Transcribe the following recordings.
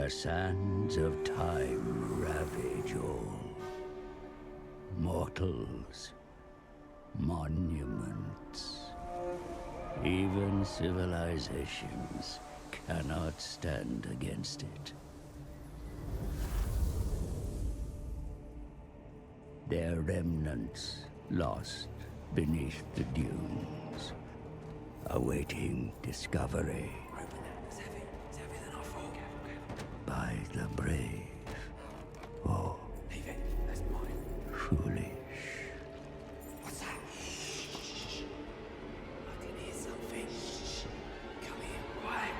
The sands of time ravage all. Mortals, monuments, even civilizations cannot stand against it. Their remnants lost beneath the dunes, awaiting discovery by the brave or foolish. What's that? Shh. I can hear something. Shh. Come here, quiet.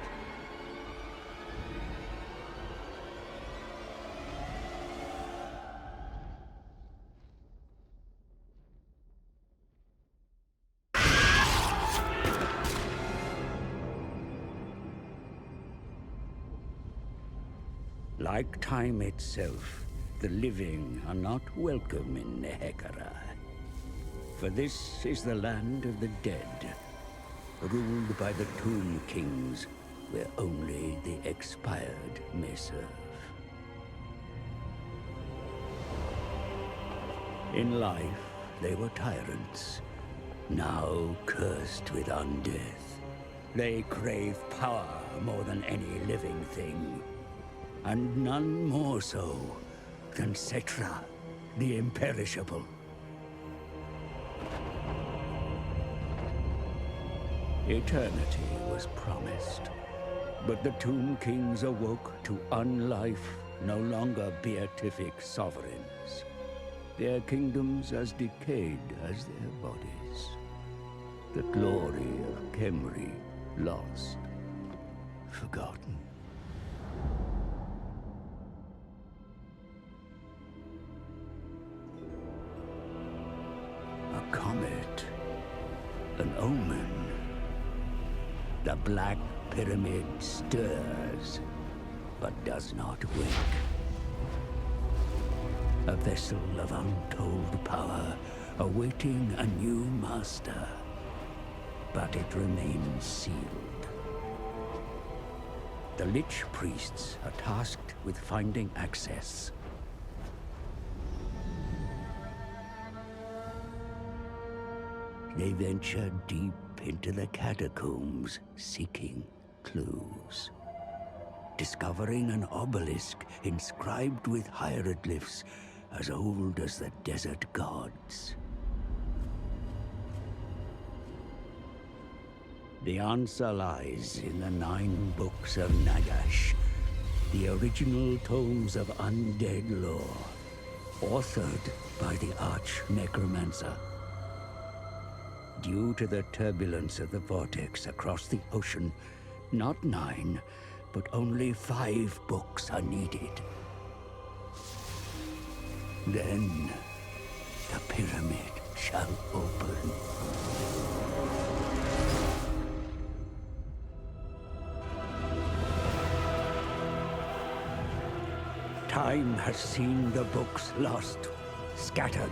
Like time itself, the living are not welcome in Nehekara. For this is the land of the dead, ruled by the Tomb Kings, where only the expired may serve. In life, they were tyrants, now cursed with undeath. They crave power more than any living thing. And none more so than Settra the Imperishable. Eternity was promised, but the Tomb Kings awoke to unlife, no longer beatific sovereigns. Their kingdoms as decayed as their bodies. The glory of Khemri lost, forgotten. A comet, an omen. The Black Pyramid stirs, but does not wake. A vessel of untold power, awaiting a new master. But it remains sealed. The Lich Priests are tasked with finding access. They venture deep into the catacombs, seeking clues. Discovering an obelisk inscribed with hieroglyphs as old as the desert gods. The answer lies in the 9 books of Nagesh, the original tomes of undead lore, authored by the arch-necromancer. Due to the turbulence of the vortex across the ocean, not 9, but only 5 books are needed. Then, the pyramid shall open. Time has seen the books lost, scattered.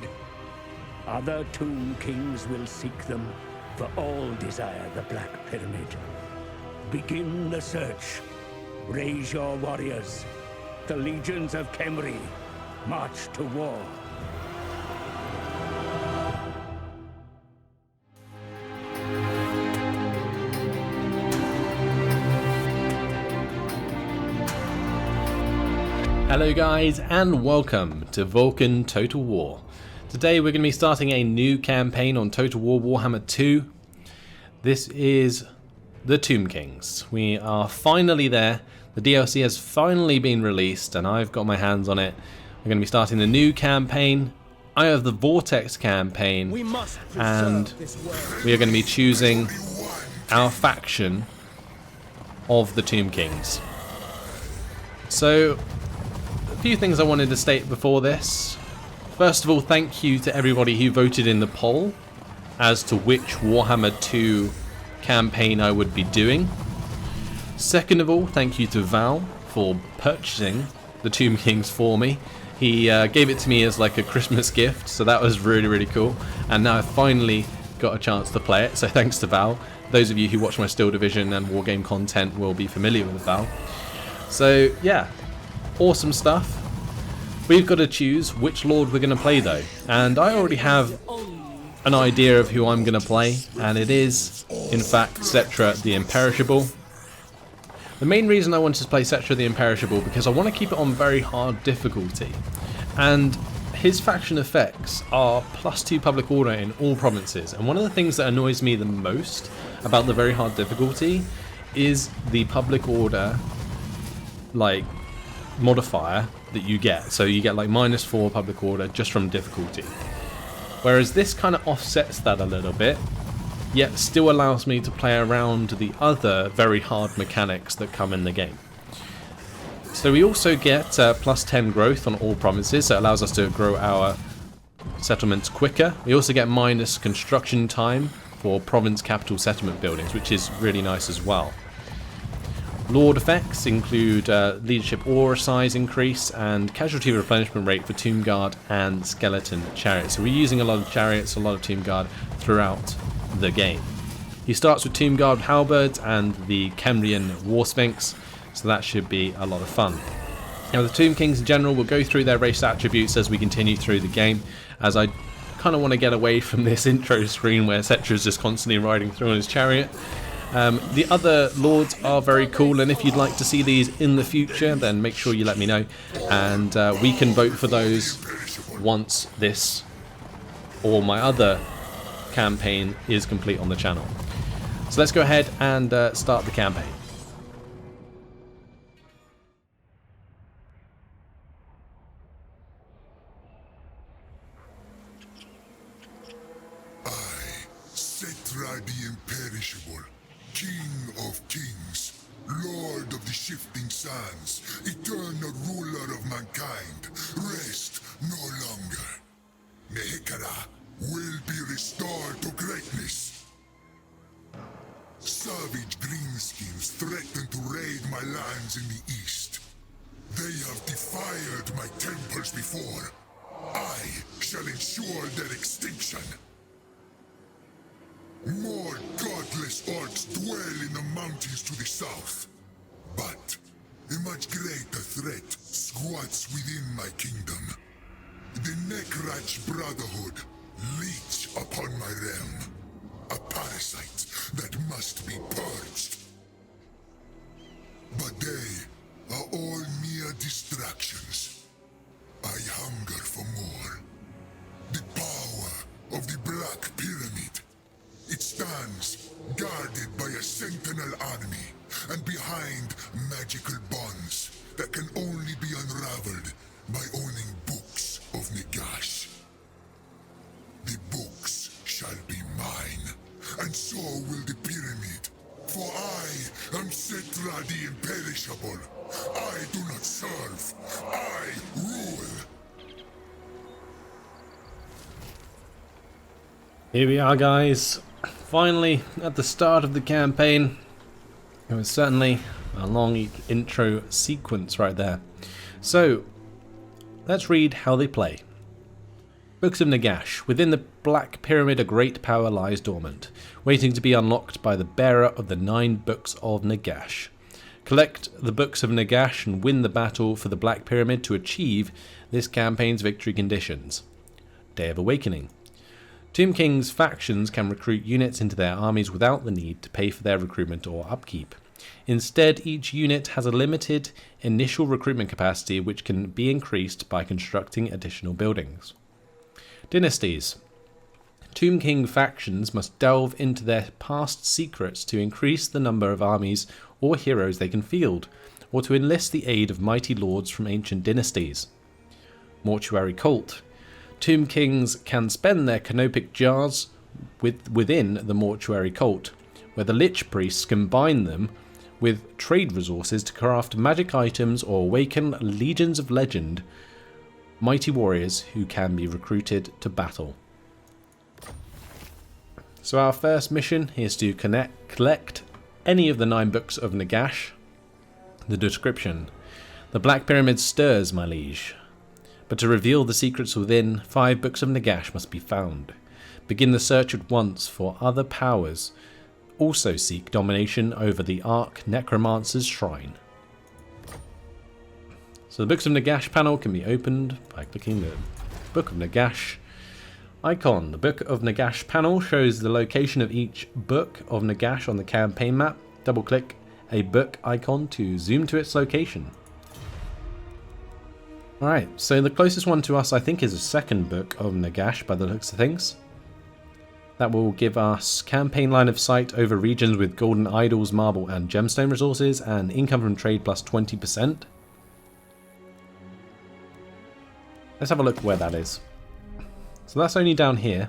Other Tomb Kings will seek them, for all desire the Black Pyramid. Begin the search. Raise your warriors. The legions of Khemri march to war. Hello guys, and welcome to Vulcan Total War. Today we're going to be starting a new campaign on Total War Warhammer 2. This is the Tomb Kings. We are finally there. The DLC has finally been released and I've got my hands on it. We're going to be starting the new campaign, Eye of the Vortex campaign, and we are going to be choosing our faction of the Tomb Kings. So, a few things I wanted to state before this. First of all, thank you to everybody who voted in the poll as to which Warhammer 2 campaign I would be doing. Second of all, thank you to Val for purchasing the Tomb Kings for me. He gave it to me as like a Christmas gift, so that was really, really cool. And now I've finally got a chance to play it, so thanks to Val. Those of you who watch my Steel Division and Wargame content will be familiar with Val. So yeah, awesome stuff. We've got to choose which lord we're going to play though, and I already have an idea of who I'm going to play, and it is in fact Settra the Imperishable. The main reason I wanted to play Settra the Imperishable because I want to keep it on very hard difficulty, and his faction effects are +2 public order in all provinces, and one of the things that annoys me the most about the very hard difficulty is the public order like modifier that you get. So you get like -4 public order just from difficulty, whereas this kind of offsets that a little bit, yet still allows me to play around the other very hard mechanics that come in the game. So we also get +10 growth on all provinces, so it allows us to grow our settlements quicker. We also get minus construction time for province capital settlement buildings, which is really nice as well. Lord effects include leadership aura size increase and casualty replenishment rate for Tomb Guard and Skeleton Chariots. So we're using a lot of chariots, a lot of Tomb Guard throughout the game. He starts with Tomb Guard halberds and the Khemrian War Sphinx, so that should be a lot of fun. Now the Tomb Kings in general will go through their race attributes as we continue through the game, as I kind of want to get away from this intro screen where Settra is just constantly riding through on his chariot. The other lords are very cool, and if you'd like to see these in the future, then make sure you let me know, and we can vote for those once this or my other campaign is complete on the channel. So let's go ahead and start the campaign. Settra the Imperishable, King of Kings, Lord of the Shifting Sands, eternal ruler of mankind, rest no longer. Nehekara will be restored to greatness. Savage greenskins threaten to raid my lands in the east. They have defiled my temples before. I shall ensure their extinction. More godless orcs dwell in the mountains to the south. But a much greater threat squats within my kingdom. The Necratch Brotherhood leech upon my realm. A parasite that must be purged. But they are all mere distractions. I hunger for more. The power of the Black Pyramid. It stands guarded by a sentinel army and behind magical bonds that can only be unraveled by owning books of Nagesh. The books shall be mine, and so will the pyramid. For I am Settra the Imperishable. I do not serve, I rule. Here we are, guys. Finally, at the start of the campaign. It was certainly a long intro sequence right there. So, let's read how they play. Books of Nagesh. Within the Black Pyramid a great power lies dormant, waiting to be unlocked by the bearer of the 9 Books of Nagesh. Collect the Books of Nagesh and win the battle for the Black Pyramid to achieve this campaign's victory conditions. Day of Awakening. Tomb King's factions can recruit units into their armies without the need to pay for their recruitment or upkeep. Instead, each unit has a limited initial recruitment capacity which can be increased by constructing additional buildings. Dynasties. Tomb King factions must delve into their past secrets to increase the number of armies or heroes they can field, or to enlist the aid of mighty lords from ancient dynasties. Mortuary Cult. Tomb Kings can spend their canopic jars within the Mortuary Cult, where the Lich Priests combine them with trade resources to craft magic items or awaken legions of legend, mighty warriors who can be recruited to battle. So our first mission is to collect any of the 9 Books of Nagesh. The description. The Black Pyramid stirs, my liege. But to reveal the secrets within, 5 Books of Nagesh must be found. Begin the search at once, for other powers also seek domination over the Arc Necromancer's Shrine. So the Books of Nagesh panel can be opened by clicking the Book of Nagesh icon. The Book of Nagesh panel shows the location of each Book of Nagesh on the campaign map. Double click a book icon to zoom to its location. Alright, so the closest one to us I think is the second Book of Nagesh by the looks of things. That will give us campaign line of sight over regions with golden idols, marble and gemstone resources, and income from trade plus 20%. Let's have a look where that is. So that's only down here.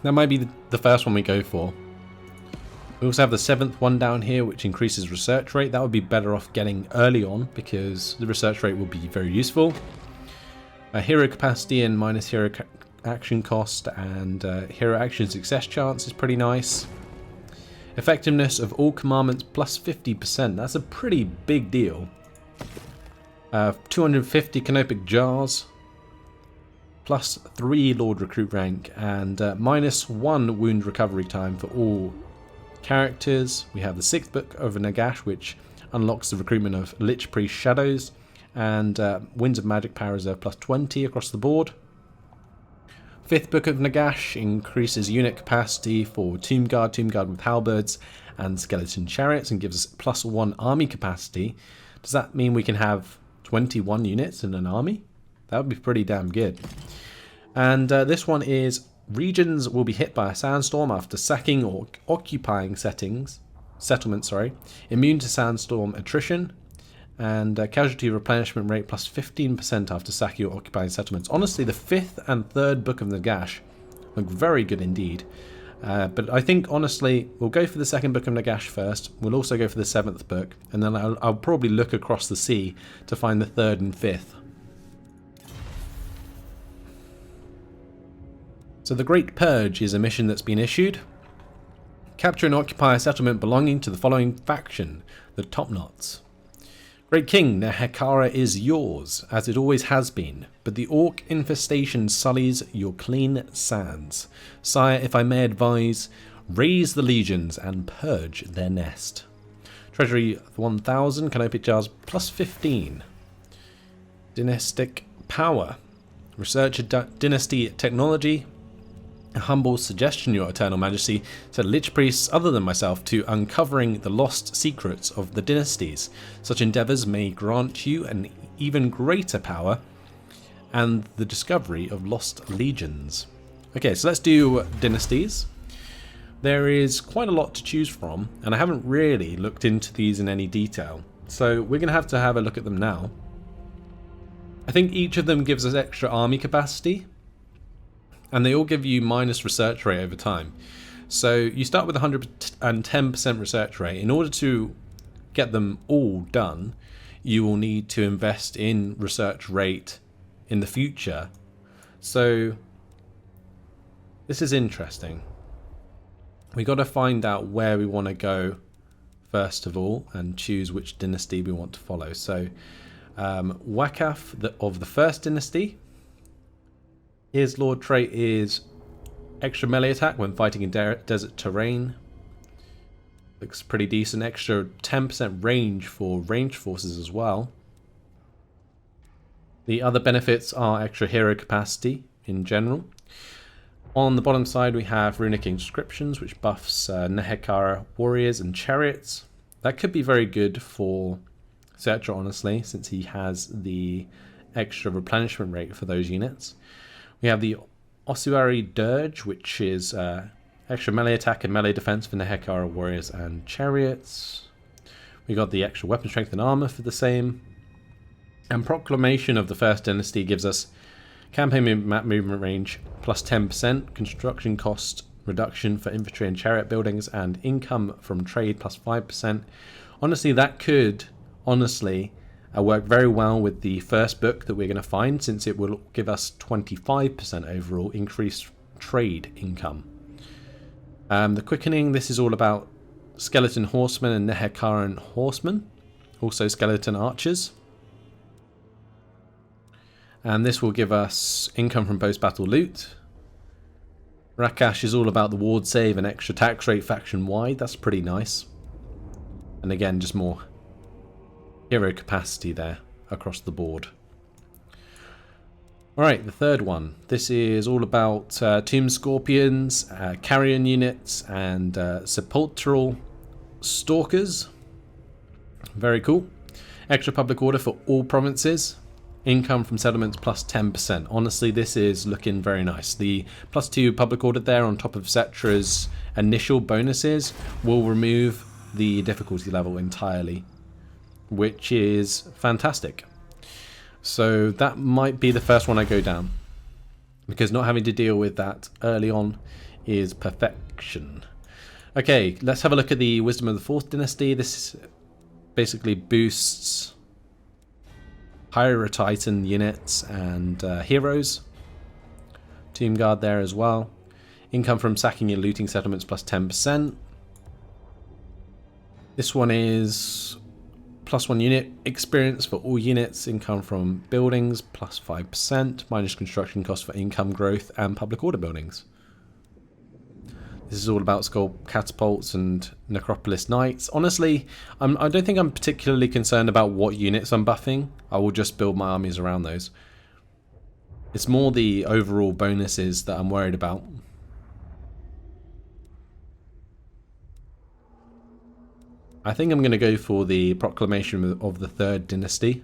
That might be the first one we go for. We also have the 7th one down here, which increases research rate. That would be better off getting early on because the research rate will be very useful. Hero capacity and minus hero action cost and hero action success chance is pretty nice. Effectiveness of all commandments plus 50%. That's a pretty big deal. 250 canopic jars. Plus 3 Lord Recruit rank and minus 1 wound recovery time for all characters. We have the 6th Book of Nagesh, which unlocks the recruitment of Lich Priest Shadows, and Winds of Magic Power Reserve plus 20 across the board. 5th Book of Nagesh increases unit capacity for Tomb Guard with halberds, and Skeleton Chariots, and gives us plus 1 army capacity. Does that mean we can have 21 units in an army? That would be pretty damn good. And this one is regions will be hit by a sandstorm after sacking or occupying settlements. Immune to sandstorm attrition, and casualty replenishment rate plus 15% after sacking or occupying settlements. Honestly, the 5th and 3rd Book of Nagesh look very good indeed. But I think, honestly, we'll go for the 2nd Book of Nagesh first. We'll also go for the 7th book, and then I'll probably look across the sea to find the 3rd and 5th. So the Great Purge is a mission that's been issued. Capture and occupy a settlement belonging to the following faction, the Topknots. Great King, Nehekara is yours, as it always has been, but the Orc infestation sullies your clean sands. Sire, if I may advise, raise the legions and purge their nest. Treasury 1000, canopic jars plus 15. Dynastic power. Research dynasty technology. A humble suggestion, Your Eternal Majesty, said Lich priests other than myself to uncovering the lost secrets of the dynasties. Such endeavours may grant you an even greater power and the discovery of lost legions. Okay, so let's do dynasties. There is quite a lot to choose from, and I haven't really looked into these in any detail, so we're going to have a look at them now. I think each of them gives us extra army capacity, and they all give you minus research rate over time. So you start with 110% research rate. In order to get them all done, you will need to invest in research rate in the future. So this is interesting. We got to find out where we want to go first of all and choose which dynasty we want to follow. So Wakaf of the first dynasty. His Lord trait is extra melee attack when fighting in desert terrain. Looks pretty decent. Extra 10% range for ranged forces as well. The other benefits are extra hero capacity in general. On the bottom side we have runic inscriptions, which buffs Nehekara warriors and chariots. That could be very good for Settra, honestly, since he has the extra replenishment rate for those units. We have the Ossuary Dirge, which is extra melee attack and melee defense for Nehekara warriors and chariots. We got the extra weapon strength and armor for the same. And Proclamation of the First Dynasty gives us campaign map movement range plus 10%, construction cost reduction for infantry and chariot buildings, and income from trade plus 5%. Honestly, that could work very well with the first book that we're going to find, since it will give us 25% overall increased trade income. The quickening, this is all about skeleton horsemen and Nehekaran horsemen, also skeleton archers. And this will give us income from post-battle loot. Rakash is all about the ward save and extra tax rate faction-wide. That's pretty nice. And again, just more hero capacity there. across the board. Alright, the third one. This is all about Tomb Scorpions, Carrion units, and Sepulchral Stalkers. Very cool. Extra public order for all provinces. Income from settlements plus 10%. Honestly, this is looking very nice. The +2 public order there on top of Settra's initial bonuses will remove the difficulty level entirely, which is fantastic. So that might be the first one I go down, because not having to deal with that early on is perfection. Okay, let's have a look at the Wisdom of the 4th Dynasty. This basically boosts Hierotitan units and heroes. Tomb Guard there as well. Income from sacking and looting settlements plus 10%. This one is +1 unit experience for all units. Income from buildings plus 5%. Minus construction costs for income growth and public order buildings. This is all about skull catapults and necropolis knights. Honestly, I don't think I'm particularly concerned about what units I'm buffing. I will just build my armies around those. It's more the overall bonuses that I'm worried about. I think I'm going to go for the Proclamation of the 3rd Dynasty,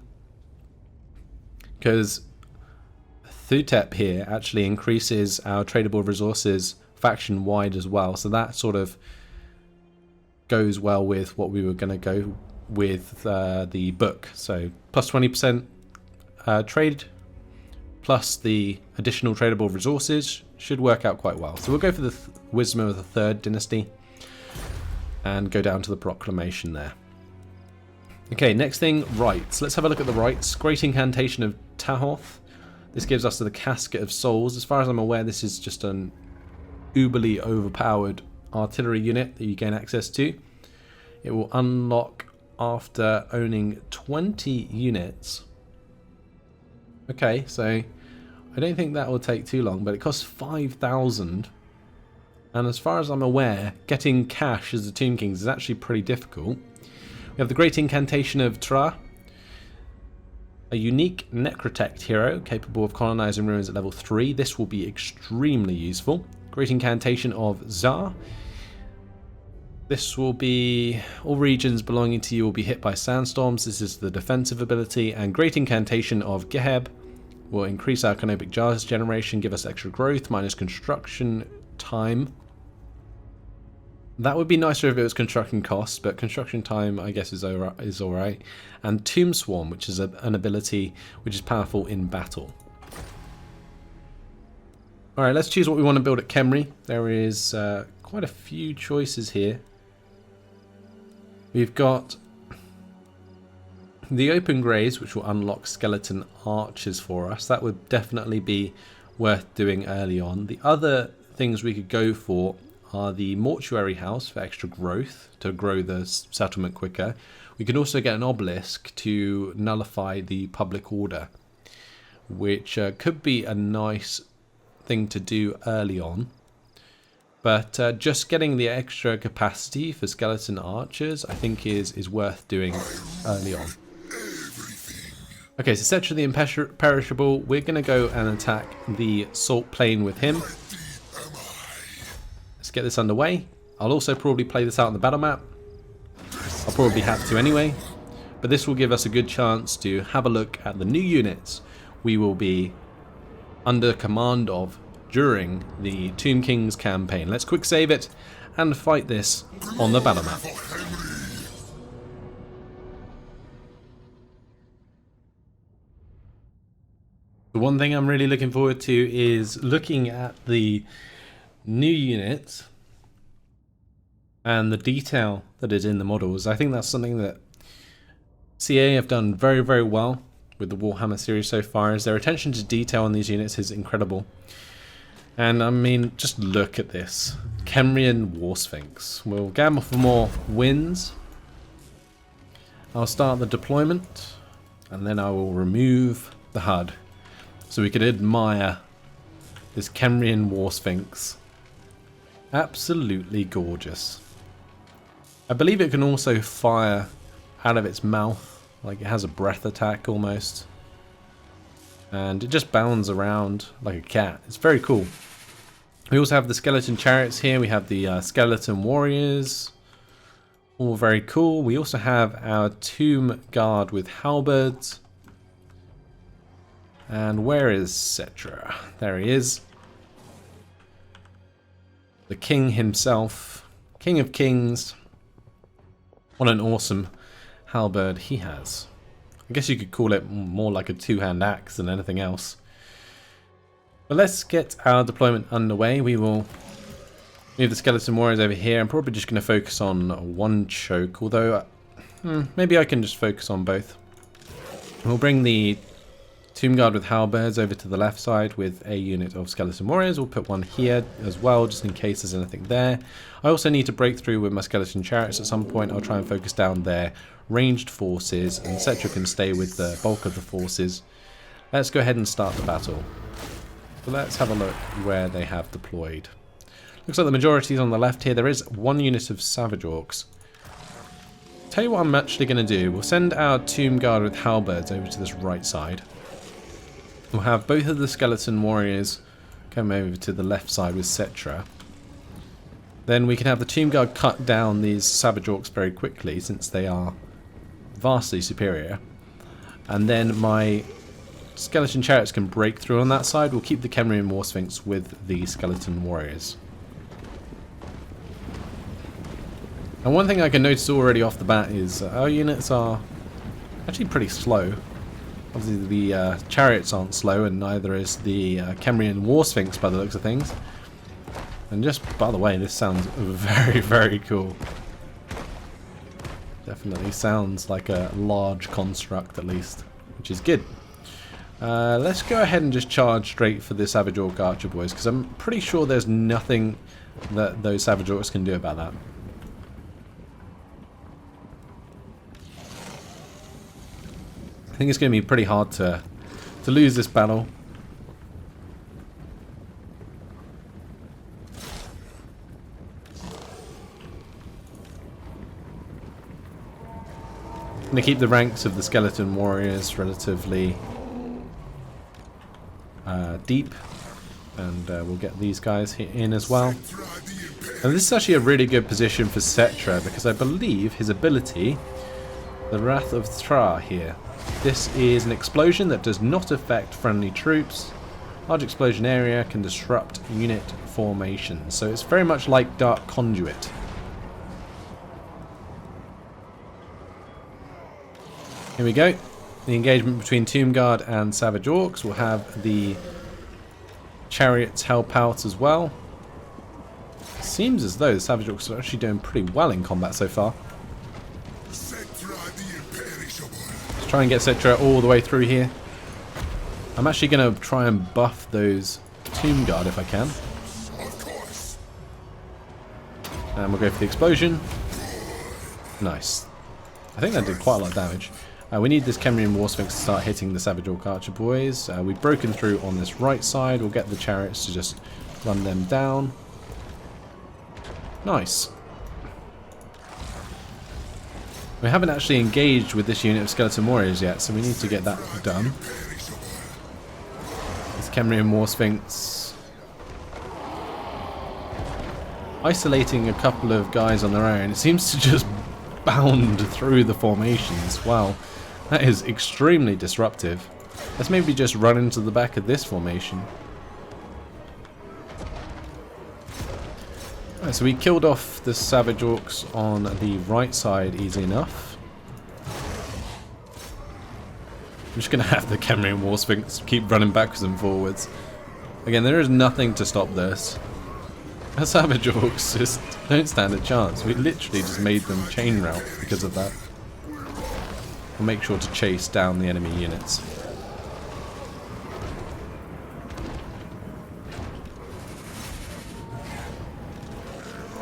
because Thutep here actually increases our tradable resources faction wide as well, so that sort of goes well with what we were going to go with the book. So plus 20% trade plus the additional tradable resources should work out quite well. So we'll go for the Wisdom of the 3rd Dynasty and go down to the Proclamation there. Okay, next thing, rights. Let's have a look at the rights. Great Incantation of Tahoth. This gives us the Casket of Souls. As far as I'm aware, this is just an uberly overpowered artillery unit that you gain access to. It will unlock after owning 20 units. Okay, so I don't think that will take too long, but it costs 5,000. And as far as I'm aware, getting cash as the Tomb Kings is actually pretty difficult. We have the Great Incantation of Tra, a unique Necrotect hero capable of colonizing ruins at level 3. This will be extremely useful. Great Incantation of Zar. This will be all regions belonging to you will be hit by sandstorms. This is the defensive ability. And Great Incantation of Geheb will increase our canopic jars generation, give us extra growth, minus construction time. That would be nicer if it was construction costs, but construction time I guess is alright. And Tomb Swarm, which is an ability which is powerful in battle. Alright, let's choose what we want to build at Khemri. There is quite a few choices here. We've got the Open Graves, which will unlock skeleton archers for us. That would definitely be worth doing early on. The other things we could go for are the Mortuary House for extra growth, to grow the settlement quicker. We can also get an obelisk to nullify the public order, which could be a nice thing to do early on. But just getting the extra capacity for skeleton archers I think is worth doing early on. Okay, so Settra the Imperishable, we're going to go and attack the Salt Plain with him. Let's get this underway. I'll also probably play this out on the battle map. I'll probably have to anyway. But this will give us a good chance to have a look at the new units we will be under command of during the Tomb Kings campaign. Let's quick save it and fight this on the battle map. The one thing I'm really looking forward to is looking at the new units and the detail that is in the models. I think that's something that CA have done very, very well with the Warhammer series so far, as their attention to detail on these units is incredible. And I mean, just look at this. Khemrian War Sphinx. We'll gamble for more wins. I'll start the deployment, and then I will remove the HUD, so we can admire this Khemrian War Sphinx. Absolutely gorgeous. I believe it can also fire out of its mouth Like it has a breath attack almost. And it just bounds around like a cat. It's very cool. We also have the skeleton chariots here. We have the skeleton warriors. All very cool. We also have our tomb guard with halberds. And where is Settra? There he is. The king himself. King of kings. What an awesome halberd he has. I guess you could call it more like a two-hand axe than anything else. But let's get our deployment underway. We will move the skeleton warriors over here. I'm probably just going to focus on one choke, although maybe I can just focus on both. We'll bring the tomb guard with halberds over to the left side with a unit of skeleton warriors. We'll put one here as well, just in case there's anything there. I also need to break through with my skeleton chariots at some point. I'll try and focus down their ranged forces, and Settra can stay with the bulk of the forces. Let's go ahead and start the battle. So let's have a look where they have deployed. Looks like the majority is on the left here. There is one unit of savage orcs. Tell you what I'm actually going to do. We'll send our tomb guard with halberds over to this right side. We'll have both of the skeleton warriors come over to the left side with Settra. Then we can have the tomb guard cut down these savage orcs very quickly, since they are vastly superior. And then my skeleton chariots can break through on that side. We'll keep the Khemri and War Sphinx with the skeleton warriors. And one thing I can notice already off the bat is our units are actually pretty slow. Obviously the chariots aren't slow, and neither is the Khemri and War Sphinx by the looks of things. And just by the way, this sounds very, very cool. Definitely sounds like a large construct at least, which is good. Let's go ahead and just charge straight for the Savage Orc Archer boys, because I'm pretty sure there's nothing that those Savage Orcs can do about that. I think it's going to be pretty hard to lose this battle. I'm going to keep the ranks of the skeleton warriors relatively deep, and we'll get these guys in as well. And this is actually a really good position for Settra, because I believe his ability, the Wrath of Thra here. This is an explosion that does not affect friendly troops. Large explosion area can disrupt unit formation. So it's very much like Dark Conduit. Here we go. The engagement between Tomb Guard and Savage Orcs. We'll have the chariots help out as well. Seems as though the Savage Orcs are actually doing pretty well in combat so far. Settra the Imperishable. Let's try and get Settra all the way through here. I'm actually going to try and buff those Tomb Guard if I can. Of course. And we'll go for the explosion. Nice. I think that did quite a lot of damage. We need this Khemri and War Sphinx to start hitting the Savage Orc Archer boys. We've broken through on this right side. We'll get the chariots to just run them down. Nice. We haven't actually engaged with this unit of skeleton warriors yet, so we need to get that done. This Khemri and War Sphinx isolating a couple of guys on their own. It seems to just bound through the formations. Wow, that is extremely disruptive. Let's maybe just run into the back of this formation. Right, so we killed off the Savage Orcs on the right side easy enough. I'm just going to have the Khemri and War Sphinx keep running backwards and forwards. Again, there is nothing to stop this. The Savage Orcs just don't stand a chance. We literally just made them chain route because of that. We'll make sure to chase down the enemy units.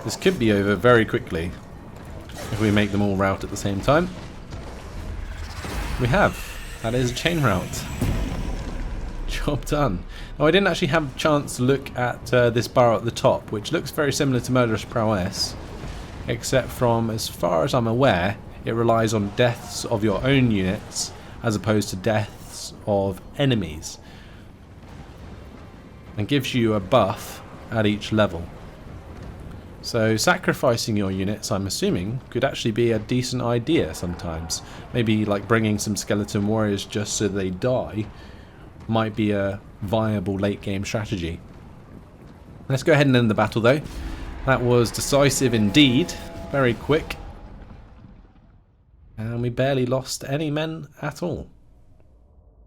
This could be over very quickly if we make them all route at the same time. We have. That is a chain route. Job done. Now I didn't actually have a chance to look at this bar at the top, which looks very similar to Murderous Prowess, except from, as far as I'm aware, It relies on deaths of your own units as opposed to deaths of enemies, and gives you a buff at each level. So sacrificing your units, I'm assuming, could actually be a decent idea sometimes. Maybe like bringing some skeleton warriors just so they die might be a viable late game strategy. Let's go ahead and end the battle though. That was decisive indeed, very quick. And we barely lost any men at all.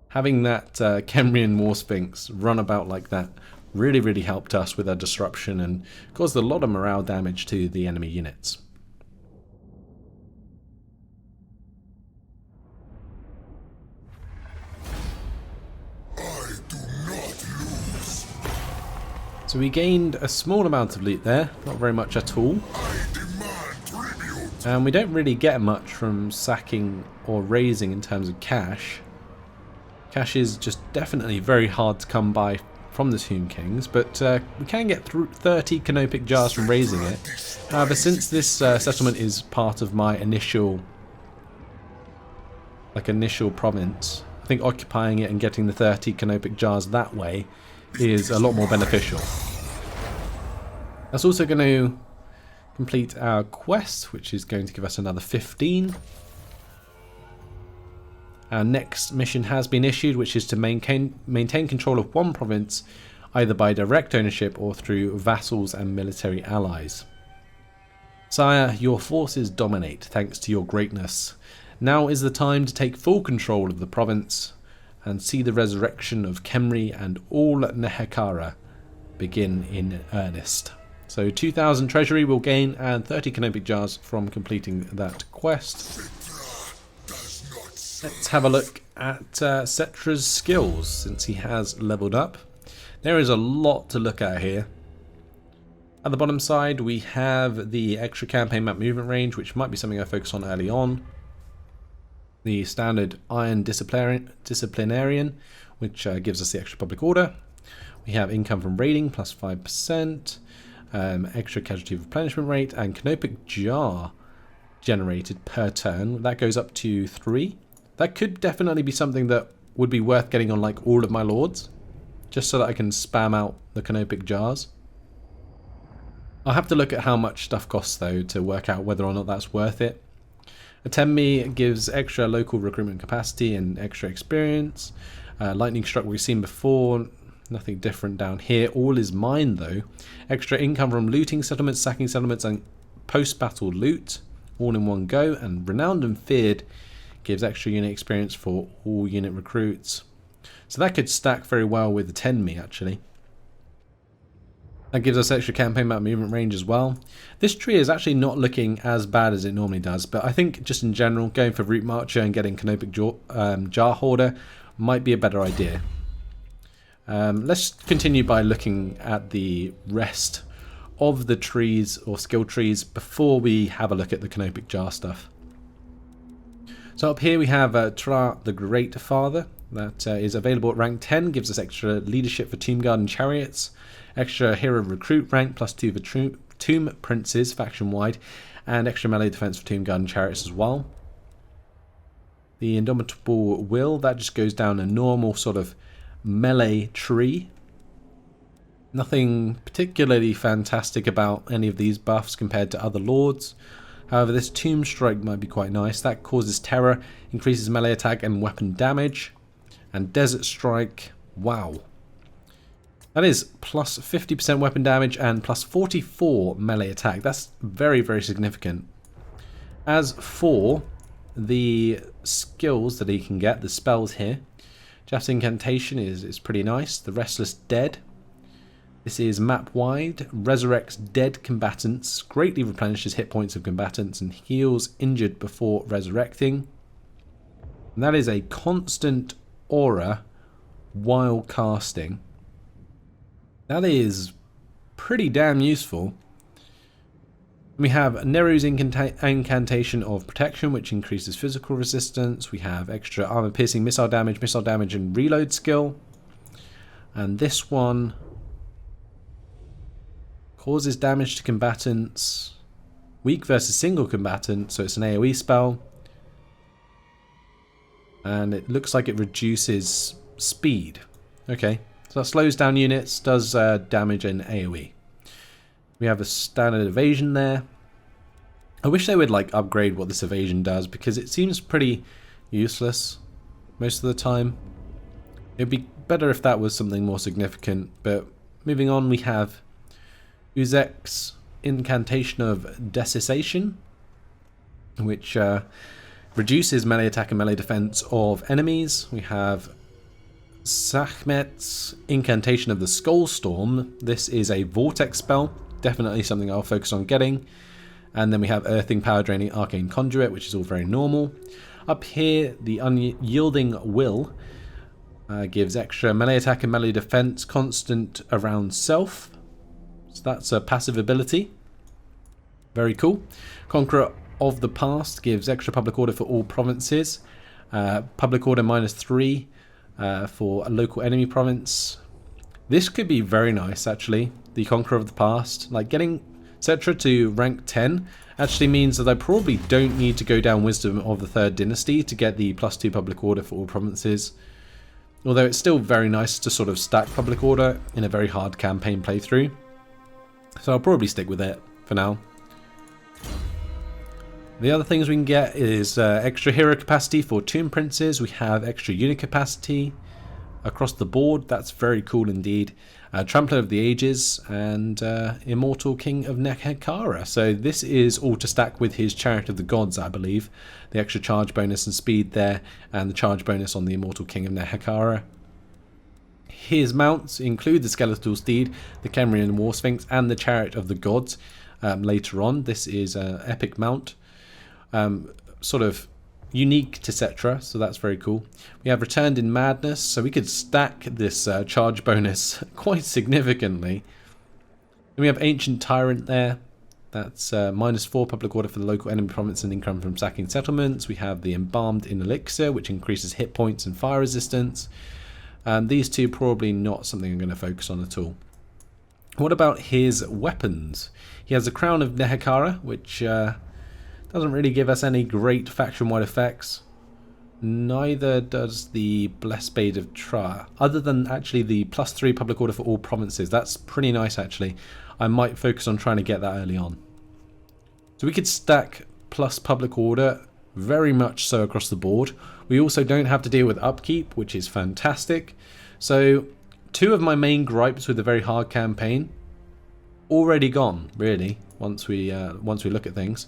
Having that Khemrian War Sphinx run about like that really helped us with our disruption and caused a lot of morale damage to the enemy units. I do not lose. So we gained a small amount of loot there, not very much at all. I demand tribute. And we don't really get much from sacking or raising in terms of cash. Cash is just definitely very hard to come by from the Tomb Kings, but we can get through 30 canopic jars from raising it. However, since this settlement is part of my initial province, I think occupying it and getting the 30 canopic jars that way is a lot more beneficial. That's also going to complete our quest, which is going to give us another 15. Our next mission has been issued, which is to maintain control of one province, either by direct ownership or through vassals and military allies. Sire, your forces dominate thanks to your greatness. Now is the time to take full control of the province and see the resurrection of Khemri and all Nehekara begin in earnest. So 2,000 treasury will gain and 30 canopic jars from completing that quest. Let's have a look at Settra's skills, since he has leveled up. There is a lot to look at here. At the bottom side we have the extra campaign map movement range, which might be something I focus on early on. The standard Iron Disciplinarian, which gives us the extra public order. We have income from raiding plus 5%, extra casualty replenishment rate, and canopic jar generated per turn. That goes up to 3. That could definitely be something that would be worth getting on like all of my lords, just so that I can spam out the canopic jars. I'll have to look at how much stuff costs though to work out whether or not that's worth it. Attend Me gives extra local recruitment capacity and extra experience. Lightning Struck we've seen before, nothing different down here. All is mine though. Extra income from looting settlements, sacking settlements, and post-battle loot, all in one go. And Renowned and Feared gives extra unit experience for all unit recruits. So that could stack very well with Attend Me actually. That gives us extra campaign map movement range as well. This tree is actually not looking as bad as it normally does, but I think just in general going for Route Marcher and getting canopic jar hoarder might be a better idea. Let's continue by looking at the rest of the trees or skill trees before we have a look at the canopic jar stuff. So up here we have Tra the Great Father, that is available at rank 10, gives us extra leadership for Tomb Guard and Chariots, extra hero recruit rank +2 for Tomb Princes faction wide, and extra melee defense for Tomb Guard and Chariots as well. The Indomitable Will, that just goes down a normal sort of melee tree. Nothing particularly fantastic about any of these buffs compared to other lords. However, this Tomb Strike might be quite nice. That causes terror, increases melee attack and weapon damage. And Desert Strike, wow. That is plus 50% weapon damage and plus 44 melee attack. That's very, very significant. As for the skills that he can get, the spells here, Jaff's Incantation is pretty nice. The Restless Dead. This is map-wide, resurrects dead combatants, greatly replenishes hit points of combatants, and heals injured before resurrecting. And that is a constant aura while casting. That is pretty damn useful. We have Neru's Incantation of Protection, which increases physical resistance. We have extra armor-piercing missile damage, and reload skill. And this one causes damage to combatants, Weak versus single combatant, so it's an AoE spell. And it looks like it reduces speed. Okay, so that slows down units, does damage in AoE. We have a standard evasion there. I wish they would like upgrade what this evasion does, because it seems pretty useless most of the time. It'd be better if that was something more significant. But moving on, we have Uzek's Incantation of Desiccation, which reduces melee attack and melee defense of enemies. We have Sekhmet's Incantation of the Skullstorm. This is a vortex spell, definitely something I'll focus on getting. And then we have Earthing, Power Draining, Arcane Conduit, which is all very normal. Up here, the Unyielding Will gives extra melee attack and melee defense, constant around self. So that's a passive ability. Very cool. Conqueror of the Past gives extra public order for all provinces. Public order -3 for a local enemy province. This could be very nice, actually. The Conqueror of the Past. Like, getting Settra to rank 10 actually means that I probably don't need to go down Wisdom of the 3rd Dynasty to get the +2 public order for all provinces. Although it's still very nice to sort of stack public order in a very hard campaign playthrough. So I'll probably stick with it for now. The other things we can get is extra hero capacity for Tomb Princes. We have extra unit capacity across the board. That's very cool indeed. Trampler of the Ages and Immortal King of Nehekhara. So this is all to stack with his Chariot of the Gods, I believe. The extra charge bonus and speed there, and the charge bonus on the Immortal King of Nehekhara. His mounts include the Skeletal Steed, the Khemri and War Sphinx, and the Chariot of the Gods later on. This is an epic mount. Sort of unique to Settra, so that's very cool. We have Returned in Madness, so we could stack this charge bonus quite significantly. Then we have Ancient Tyrant there. That's -4 public order for the local enemy province and income from sacking settlements. We have the Embalmed in Elixir, which increases hit points and fire resistance. These two probably not something I'm going to focus on at all. What about his weapons? He has the Crown of Nehekhara, which doesn't really give us any great faction-wide effects. Neither does the Blessed Blade of Tra, other than actually the +3 public order for all provinces. That's pretty nice, actually. I might focus on trying to get that early on. So we could stack plus public order very much so across the board. We also don't have to deal with upkeep, which is fantastic. So 2 of my main gripes with a very hard campaign already gone, really, once we look at things.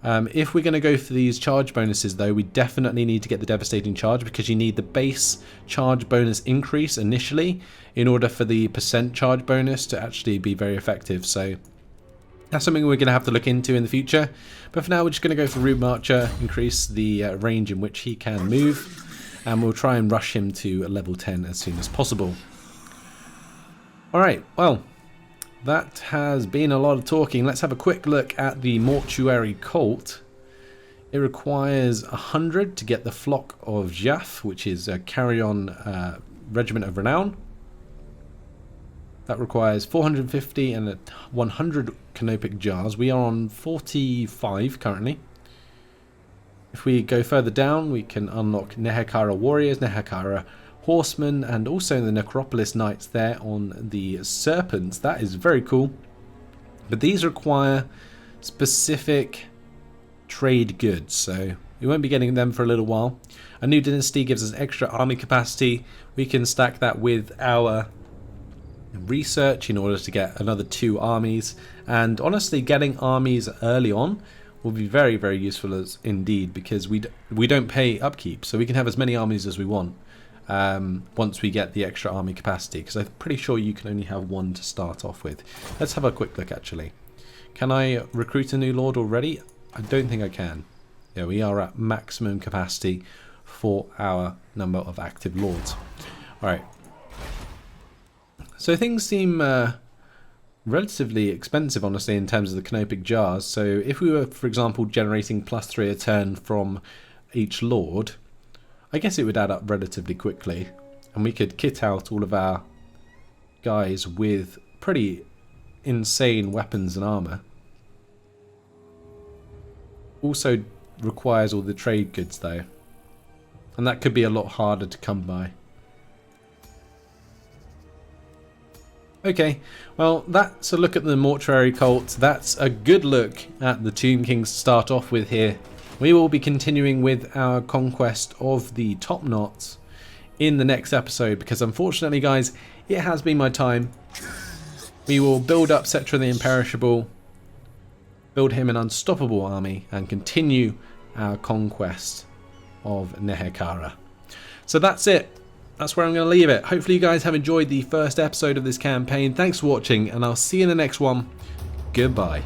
If we're going to go for these charge bonuses, though, we definitely need to get the Devastating Charge, because you need the base charge bonus increase initially in order for the % charge bonus to actually be very effective. So that's something we're going to have to look into in the future. But for now, we're just going to go for Root Marcher, increase the range in which he can move, and we'll try and rush him to level 10 as soon as possible. Alright, well, that has been a lot of talking. Let's have a quick look at the Mortuary Cult. It requires 100 to get the Flock of Jaff, which is a carry-on Regiment of Renown. That requires 450 and 100 canopic jars. We are on 45 currently. If we go further down, we can unlock Nehekhara Warriors, Nehekhara Horsemen, and also the Necropolis Knights there on the Serpents. That is very cool. But these require specific trade goods, so we won't be getting them for a little while. A new dynasty gives us extra army capacity. We can stack that with our research in order to get another 2 armies. And honestly, getting armies early on will be very, very useful as indeed, because we don't pay upkeep, so we can have as many armies as we want. Once we get the extra army capacity, because I'm pretty sure you can only have 1 to start off with. Let's have a quick look actually. Can I recruit a new lord already? I don't think I can. Yeah, we are at maximum capacity for our number of active lords. Alright. So things seem relatively expensive, honestly, in terms of the canopic jars. So if we were, for example, generating +3 a turn from each lord, I guess it would add up relatively quickly, and we could kit out all of our guys with pretty insane weapons and armor. Also requires all the trade goods though. And that could be a lot harder to come by. Okay, well that's a look at the Mortuary Cult. That's a good look at the Tomb Kings to start off with here. We will be continuing with our conquest of the Top Knots in the next episode because unfortunately guys, it has been my time. We will build up Settra the Imperishable, build him an unstoppable army and continue our conquest of Nehekara. So that's it. That's where I'm going to leave it. Hopefully you guys have enjoyed the first episode of this campaign. Thanks for watching and I'll see you in the next one. Goodbye.